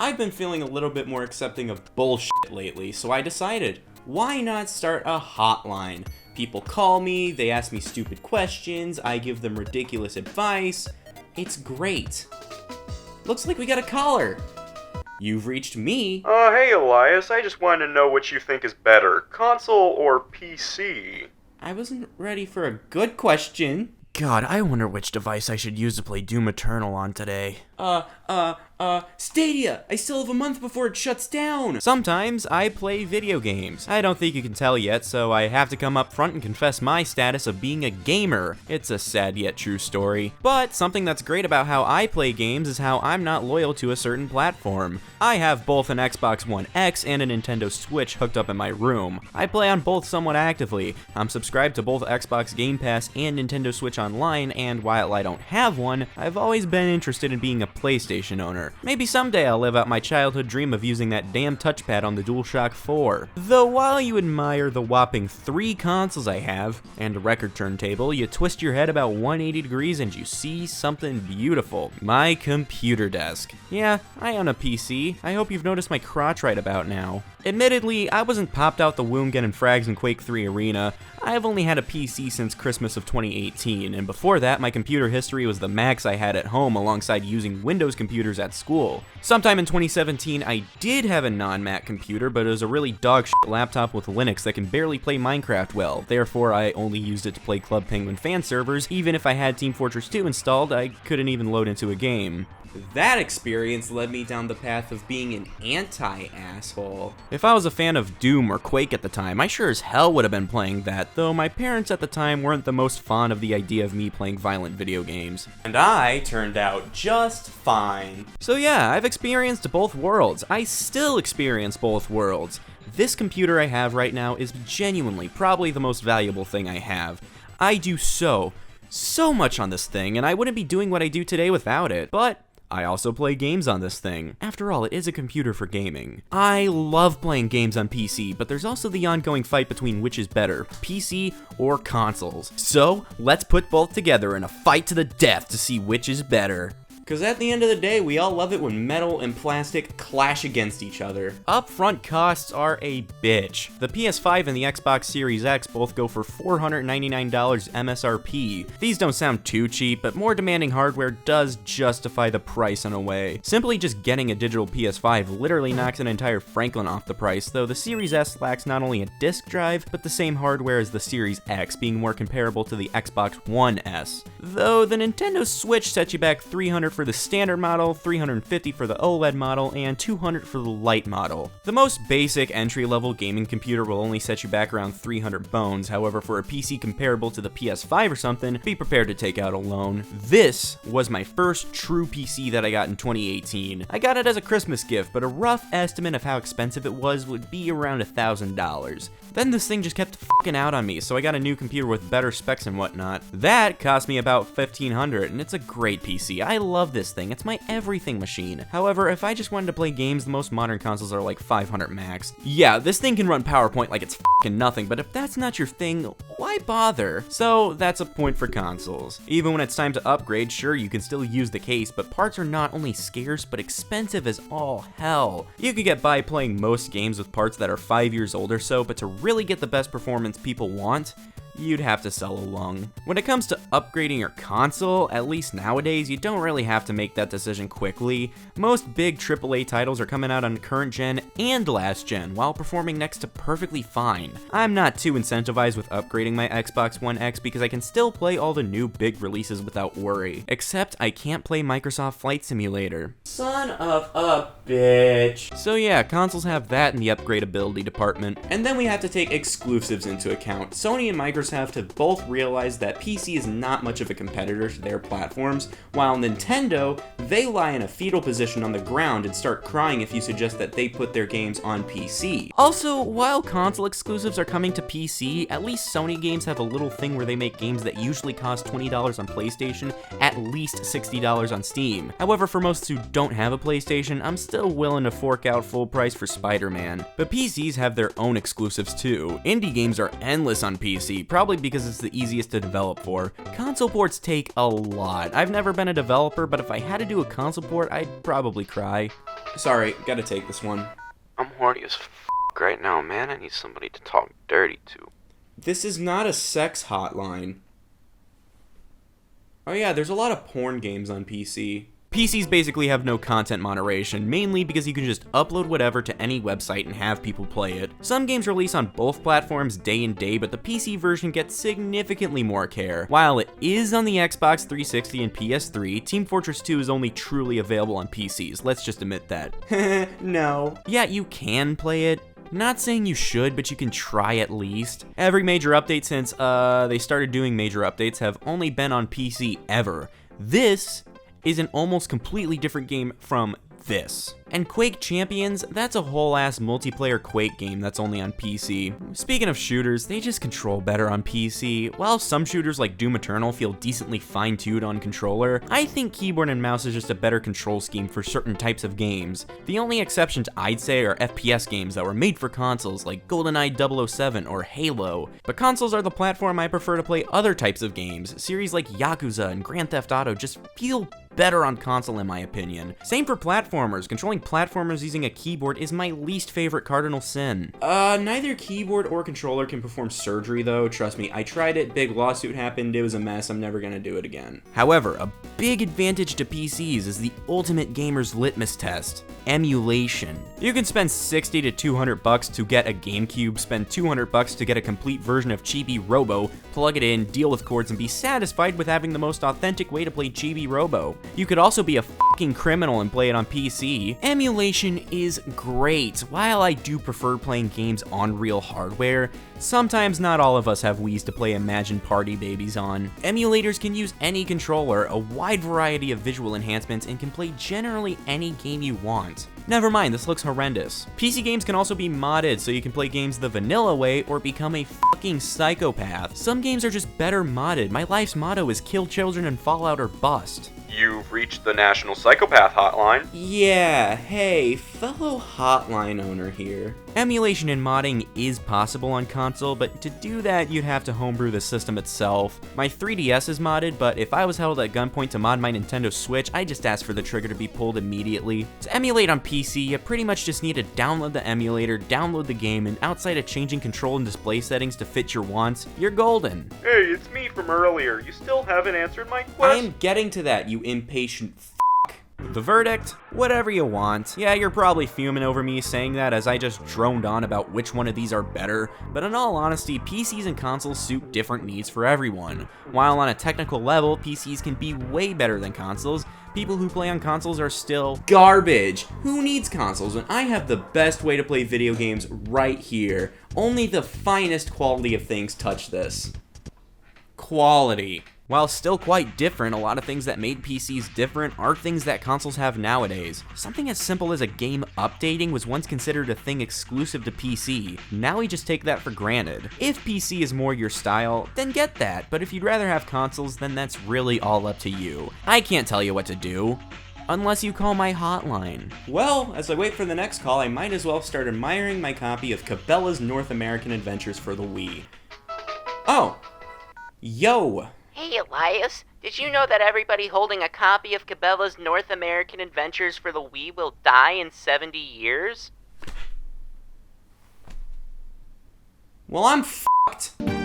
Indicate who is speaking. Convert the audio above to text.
Speaker 1: I've been feeling a little bit more accepting of bullshit lately, so I decided, why not start a hotline? People call me, they ask me stupid questions, I give them ridiculous advice. It's great. Looks like we got a caller. You've reached me.
Speaker 2: Hey Elias, I just wanted to know what you think is better, console or PC?
Speaker 1: I wasn't ready for a good question.
Speaker 3: God, I wonder which device I should use to play Doom Eternal on today.
Speaker 1: Stadia! I still have a month before it shuts down!
Speaker 3: Sometimes I play video games. I don't think you can tell yet, so I have to come up front and confess my status of being a gamer. It's a sad yet true story. But something that's great about how I play games is how I'm not loyal to a certain platform. I have both an Xbox One X and a Nintendo Switch hooked up in my room. I play on both somewhat actively. I'm subscribed to both Xbox Game Pass and Nintendo Switch Online, and while I don't have one, I've always been interested in being a PlayStation owner. Maybe someday I'll live out my childhood dream of using that damn touchpad on the DualShock 4. Though while you admire the whopping 3 consoles I have, and a record turntable, you twist your head about 180 degrees and you see something beautiful. My computer desk. Yeah, I own a PC. I hope you've noticed my crotch right about now. Admittedly, I wasn't popped out the womb getting frags in Quake 3 Arena. I have only had a PC since Christmas of 2018, and before that, my computer history was the Macs I had at home alongside using Windows computers at school. Sometime in 2017, I did have a non-Mac computer, but it was a really dog shit laptop with Linux that can barely play Minecraft well. Therefore, I only used it to play Club Penguin fan servers. Even if I had Team Fortress 2 installed, I couldn't even load into a game.
Speaker 1: That experience led me down the path of being an anti-asshole.
Speaker 3: If I was a fan of Doom or Quake at the time, I sure as hell would have been playing that, though my parents at the time weren't the most fond of the idea of me playing violent video games.
Speaker 1: And I turned out just fine.
Speaker 3: So yeah, I've experienced both worlds. I still experience both worlds. This computer I have right now is genuinely probably the most valuable thing I have. I do so much on this thing, and I wouldn't be doing what I do today without it. But I also play games on this thing. After all, it is a computer for gaming. I love playing games on PC, but there's also the ongoing fight between which is better, PC or consoles. So, let's put both together in a fight to the death to see which is better.
Speaker 1: Because at the end of the day, we all love it when metal and plastic clash against each other.
Speaker 3: Upfront costs are a bitch. The PS5 and the Xbox Series X both go for $499 MSRP. These don't sound too cheap, but more demanding hardware does justify the price in a way. Simply just getting a digital PS5 literally knocks an entire Franklin off the price, though the Series S lacks not only a disk drive, but the same hardware as the Series X, being more comparable to the Xbox One S. Though the Nintendo Switch sets you back $300 for the standard model, $350 for the OLED model, and $200 for the Lite model. The most basic entry-level gaming computer will only set you back around 300 bones, however for a PC comparable to the PS5 or something, be prepared to take out a loan. This was my first true PC that I got in 2018. I got it as a Christmas gift, but a rough estimate of how expensive it was would be around $1,000. Then this thing just kept f***ing out on me, so I got a new computer with better specs and whatnot. That cost me about $1,500, and it's a great PC. I love this thing. It's my everything machine. However, if I just wanted to play games, the most modern consoles are like 500 max. Yeah, this thing can run PowerPoint like it's f***ing nothing, but if that's not your thing, why bother? So that's a point for consoles. Even when it's time to upgrade, sure, you can still use the case, but parts are not only scarce, but expensive as all hell. You could get by playing most games with parts that are 5 years old or so, but to really get the best performance people want, you'd have to sell a lung. When it comes to upgrading your console, at least nowadays, you don't really have to make that decision quickly. Most big AAA titles are coming out on current gen and last gen, while performing next to perfectly fine. I'm not too incentivized with upgrading my Xbox One X because I can still play all the new big releases without worry. Except I can't play Microsoft Flight Simulator.
Speaker 1: Son of a bitch.
Speaker 3: So yeah, consoles have that in the upgradability department.
Speaker 1: And then we have to take exclusives into account. Sony and Microsoft have both realized that PC is not much of a competitor to their platforms, while Nintendo, they lie in a fetal position on the ground and start crying if you suggest that they put their games on PC.
Speaker 3: Also, while console exclusives are coming to PC, at least Sony games have a little thing where they make games that usually cost $20 on PlayStation at least $60 on Steam. However, for most who don't have a PlayStation, I'm still willing to fork out full price for Spider-Man. But PCs have their own exclusives too. Indie games are endless on PC, probably because it's the easiest to develop for. Console ports take a lot. I've never been a developer, but if I had to do a console port, I'd probably cry.
Speaker 1: Sorry, gotta take this one.
Speaker 4: I'm horny as right now, man. I need somebody to talk dirty to.
Speaker 1: This is not a sex hotline. Oh yeah, there's a lot of porn games on PC.
Speaker 3: PCs basically have no content moderation, mainly because you can just upload whatever to any website and have people play it. Some games release on both platforms day and day, but the PC version gets significantly more care. While it is on the Xbox 360 and PS3, Team Fortress 2 is only truly available on PCs, let's just admit that.
Speaker 1: No.
Speaker 3: Yeah, you can play it. Not saying you should, but you can try at least. Every major update since, they started doing major updates have only been on PC ever. This is an almost completely different game from this. And Quake Champions, that's a whole ass multiplayer Quake game that's only on PC. Speaking of shooters, they just control better on PC. While some shooters like Doom Eternal feel decently fine-tuned on controller, I think keyboard and mouse is just a better control scheme for certain types of games. The only exceptions I'd say are FPS games that were made for consoles like GoldenEye 007 or Halo. But consoles are the platform I prefer to play other types of games. Series like Yakuza and Grand Theft Auto just feel better on console in my opinion. Same for platformers. Controlling platformers using a keyboard is my least favorite cardinal sin.
Speaker 1: Neither keyboard or controller can perform surgery though, trust me. I tried it, big lawsuit happened, it was a mess, I'm never gonna do it again.
Speaker 3: However, a big advantage to PCs is the ultimate gamer's litmus test: emulation. You can spend $60 to $200 to get a GameCube, spend $200 to get a complete version of Chibi Robo, plug it in, deal with cords, and be satisfied with having the most authentic way to play Chibi Robo. You could also be a fucking criminal and play it on PC. Emulation is great. While I do prefer playing games on real hardware, sometimes not all of us have Wiis to play Imagine Party Babies on. Emulators can use any controller, a wide variety of visual enhancements, and can play generally any game you want. Never mind, this looks horrendous. PC games can also be modded, so you can play games the vanilla way or become a fucking psychopath. Some games are just better modded. My life's motto is kill children in Fallout or bust.
Speaker 2: You've reached the National Psychopath Hotline.
Speaker 1: Yeah, hey, fellow hotline owner here.
Speaker 3: Emulation and modding is possible on console, but to do that, you'd have to homebrew the system itself. My 3DS is modded, but if I was held at gunpoint to mod my Nintendo Switch, I'd just ask for the trigger to be pulled immediately. To emulate on PC, you pretty much just need to download the emulator, download the game, and outside of changing control and display settings to fit your wants, you're golden.
Speaker 2: Hey, it's me from earlier. You still haven't answered my question.
Speaker 1: I'm getting to that, you impatient
Speaker 3: The verdict? Whatever you want. Yeah, you're probably fuming over me saying that as I just droned on about which one of these are better, but in all honesty, PCs and consoles suit different needs for everyone. While on a technical level, PCs can be way better than consoles, people who play on consoles are still
Speaker 1: garbage. Who needs consoles when I have the best way to play video games right here? Only the finest quality of things touch this. Quality. While still quite different, a lot of things that made PCs different are things that consoles have nowadays. Something as simple as a game updating was once considered a thing exclusive to PC. Now we just take that for granted. If PC is more your style, then get that, but if you'd rather have consoles, then that's really all up to you. I can't tell you what to do. Unless you call my hotline. Well, as I wait for the next call, I might as well start admiring my copy of Cabela's North American Adventures for the Wii. Oh. Yo.
Speaker 5: Hey, Elias, did you know that everybody holding a copy of Cabela's North American Adventures for the Wii will die in 70 years?
Speaker 1: Well, I'm f***ed.